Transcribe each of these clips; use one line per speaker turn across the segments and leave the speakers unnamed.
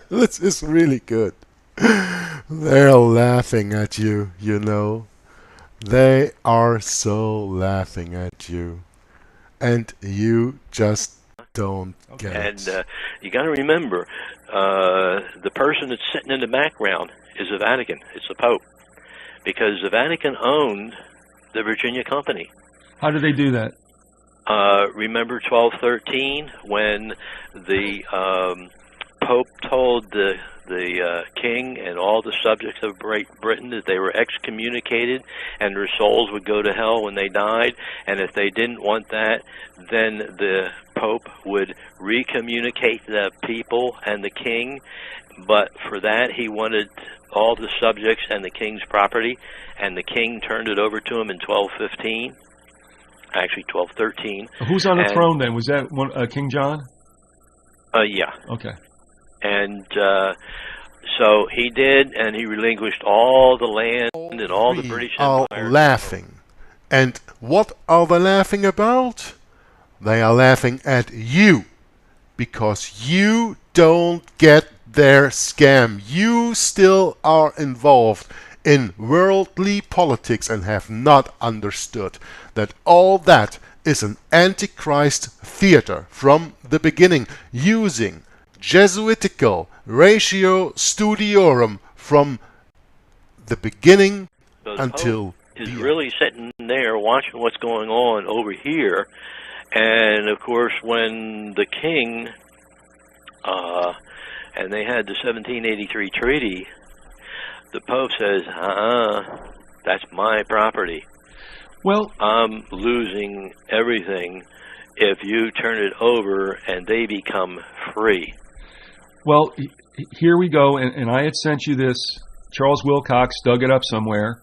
This is really good. They're laughing at you, you know. They are so laughing at you. And you just don't get
And
it.
you got to remember, the person that's sitting in the background is the Vatican. It's the Pope, because the Vatican owned the Virginia Company.
How did they do that?
Remember 1213 when the Pope told the king and all the subjects of Great Britain that they were excommunicated and their souls would go to hell when they died, and if they didn't want that, then the Pope would recommunicate the people and the king, but for that he wanted all the subjects and the king's property, and the king turned it over to him in 1215, actually 1213.
Who's on the throne then? Was that one, King John?
Yeah.
Okay.
And so he did, and he relinquished all the land and all the British
are
Empire.
laughing. And what are they laughing about? They are laughing at you. Because you don't get their scam. You still are involved in worldly politics and have not understood that all that is an antichrist theater from the beginning, using Jesuitical ratio studiorum from the beginning
So the
until
Pope is
the
really sitting there watching what's going on over here, and of course when the king and they had the 1783 treaty, the Pope says, that's my property.
Well,
I'm losing everything if you turn it over and they become free.
Well, here we go, and I had sent you this. Charles Wilcox dug it up somewhere,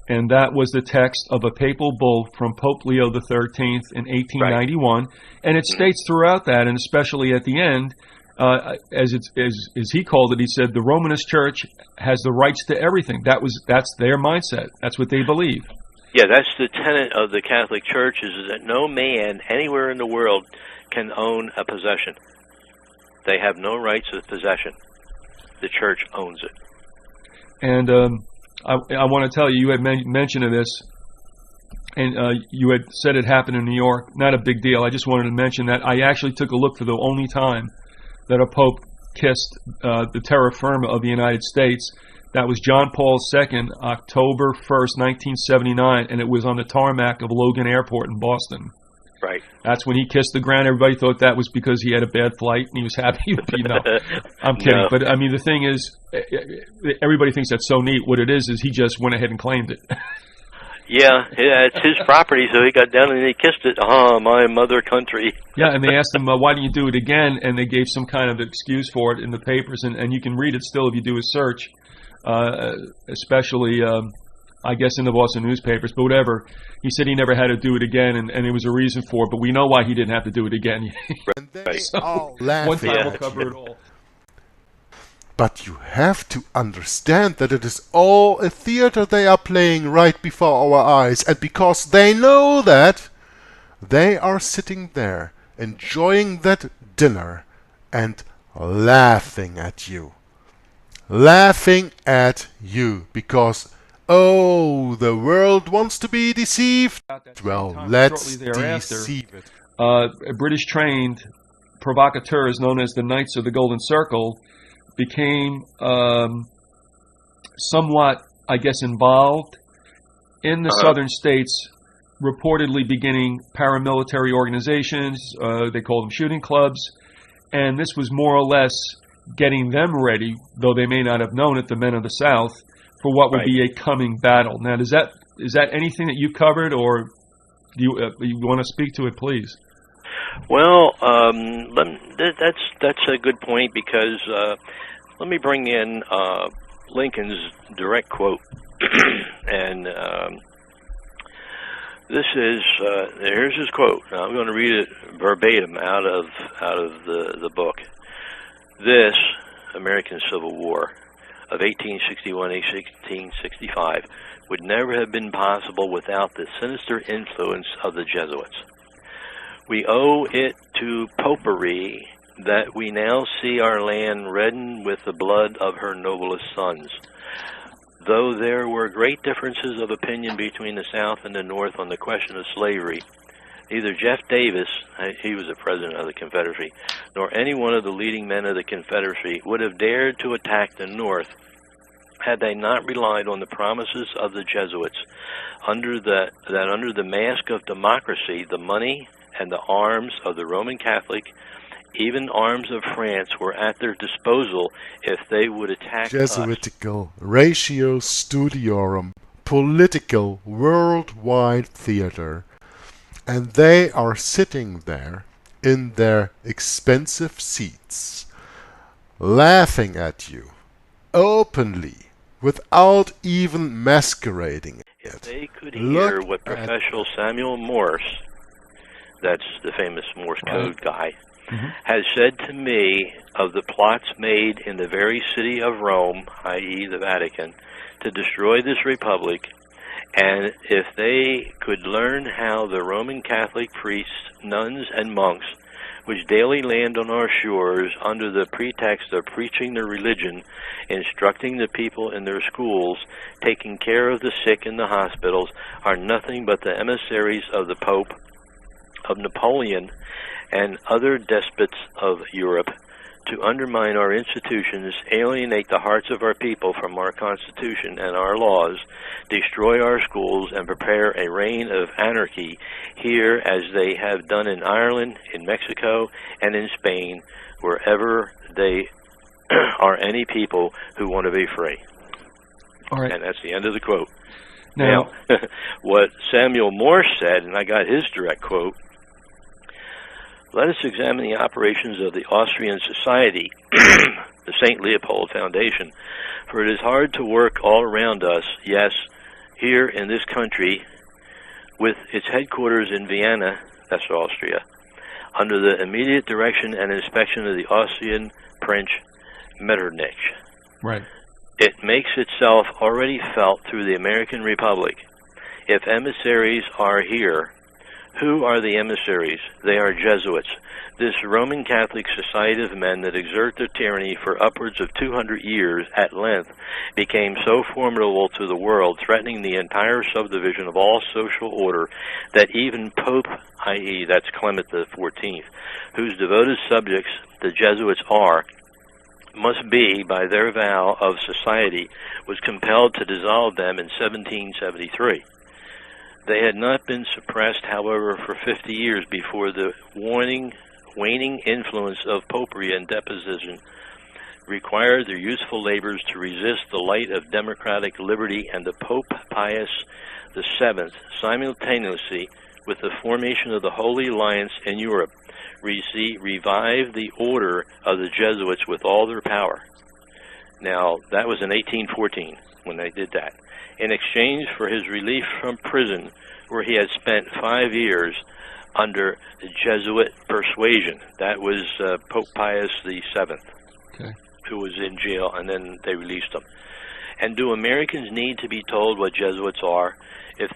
and that was the text of a papal bull from Pope Leo XIII in 1891, and it states throughout that, and especially at the end, as he called it, he said the Romanist Church has the rights to everything. That's their mindset. That's what they believe.
Yeah, that's the tenet of the Catholic Church, is that no man anywhere in the world can own a possession. They have no rights of possession. The Church owns it.
And I want to tell you, you had mentioned of this, and you had said it happened in New York. Not a big deal. I just wanted to mention that I actually took a look for the only time that a pope kissed the terra firma of the United States. That was John Paul II, October 1st, 1979, and it was on the tarmac of Logan Airport in Boston.
Right.
That's when he kissed the ground. Everybody thought that was because he had a bad flight and he was happy. I'm kidding.
No.
But, I mean, the thing is, everybody thinks that's so neat. What it is he just went ahead and claimed it.
Yeah, it's his property, so he got down and he kissed it. My mother country.
Yeah, and they asked him, why didn't you do it again? And they gave some kind of excuse for it in the papers, and you can read it still if you do a search, especially, I guess, in the Boston newspapers, but whatever. He said he never had to do it again, and there was a reason for it, but we know why he didn't have to do it again.
And they
So,
are laughing
one time will
at
cover
you.
it all.
But you have to understand that it is all a theater they are playing right before our eyes. And because they know that, they are sitting there, enjoying that dinner, and laughing at you. Laughing at you. Because, oh, the world wants to be deceived. Well, let's deceive it.
British-trained provocateurs known as the Knights of the Golden Circle became somewhat, I guess, involved in the southern states, reportedly beginning paramilitary organizations. They called them shooting clubs, and this was more or less getting them ready, though they may not have known it, the men of the South, for what would be a coming battle. Now, is that anything that you covered, or do you want to speak to it, please?
Well, that's a good point, because let me bring in Lincoln's direct quote, and this is here's his quote. Now, I'm going to read it verbatim out of the book. This American Civil War of 1861-1865 would never have been possible without the sinister influence of the Jesuits. We owe it to popery that we now see our land redden with the blood of her noblest sons. Though there were great differences of opinion between the South and the North on the question of slavery, neither Jeff Davis, he was the president of the Confederacy, nor any one of the leading men of the Confederacy would have dared to attack the North had they not relied on the promises of the Jesuits under the mask of democracy, the money and the arms of the Roman Catholic, even arms of France, were at their disposal if they would attack
Jesuitical ratio studiorum, political worldwide theater. And they are sitting there in their expensive seats, laughing at you, openly, without even masquerading it.
If they could hear what Professor Samuel Morse, that's the famous Morse code guy, has said to me of the plots made in the very city of Rome, i.e. the Vatican, to destroy this republic, and if they could learn how the Roman Catholic priests, nuns, and monks, which daily land on our shores under the pretext of preaching their religion, instructing the people in their schools, taking care of the sick in the hospitals, are nothing but the emissaries of the Pope, of Napoleon, and other despots of Europe, to undermine our institutions, alienate the hearts of our people from our Constitution and our laws, destroy our schools, and prepare a reign of anarchy here as they have done in Ireland, in Mexico, and in Spain, wherever they are any people who want to be free.
All right.
And that's the end of the quote.
Now,
what Samuel Morse said, and I got his direct quote, let us examine the operations of the Austrian Society, the St. Leopold Foundation, for it is hard to work all around us, yes, here in this country, with its headquarters in Vienna, that's Austria, under the immediate direction and inspection of the Austrian Prince Metternich.
Right.
It makes itself already felt through the American Republic. If emissaries are here, who are the emissaries? They are Jesuits. This Roman Catholic society of men that exert their tyranny for upwards of 200 years at length became so formidable to the world, threatening the entire subdivision of all social order, that even Pope, i.e. that's Clement XIV, whose devoted subjects the Jesuits are, must be, by their vow of society, was compelled to dissolve them in 1773. They had not been suppressed, however, for 50 years before the waning influence of popery and deposition required their useful labors to resist the light of democratic liberty, and the Pope Pius VII, simultaneously with the formation of the Holy Alliance in Europe, revived the order of the Jesuits with all their power. Now, that was in 1814 when they did that. In exchange for his release from prison, where he had spent 5 years under the Jesuit persuasion. That was Pope Pius VII, who was in jail, and then they released him. And do Americans need to be told what Jesuits are? If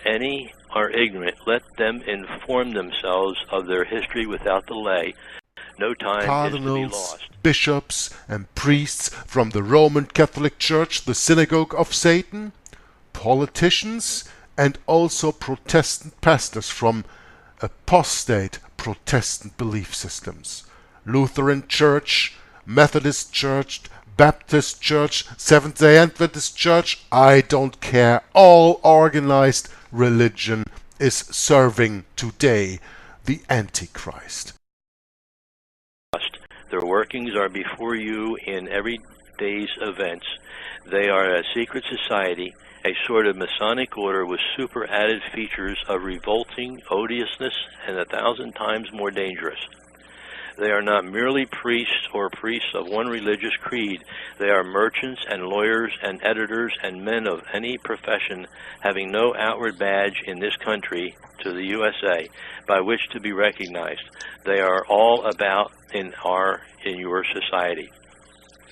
any are ignorant, let them inform themselves of their history without delay. No time is to be lost.
Bishops and priests from the Roman Catholic Church, the synagogue of Satan, politicians, and also Protestant pastors from apostate Protestant belief systems. Lutheran Church, Methodist Church, Baptist Church, Seventh-day Adventist Church, I don't care. All organized religion is serving today the Antichrist.
Their workings are before you in every day's events. They are a secret society, a sort of Masonic order with super-added features of revolting odiousness and 1,000 times more dangerous. They are not merely priests or priests of one religious creed. They are merchants and lawyers and editors and men of any profession having no outward badge in this country, to the USA, by which to be recognized. They are all about in your society.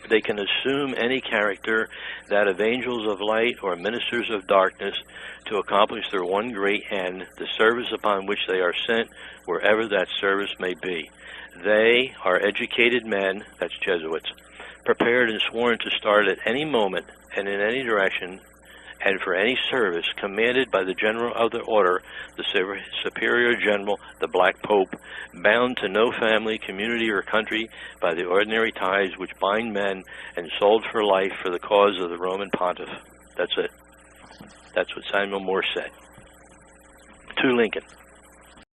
They can assume any character, that of angels of light or ministers of darkness, to accomplish their one great end, the service upon which they are sent, wherever that service may be. They are educated men, that's Jesuits, prepared and sworn to start at any moment and in any direction and for any service, commanded by the general of the order, the superior general, the Black Pope, bound to no family, community, or country by the ordinary ties which bind men, and sold for life for the cause of the Roman Pontiff. That's it. That's what Samuel Morse said to Lincoln.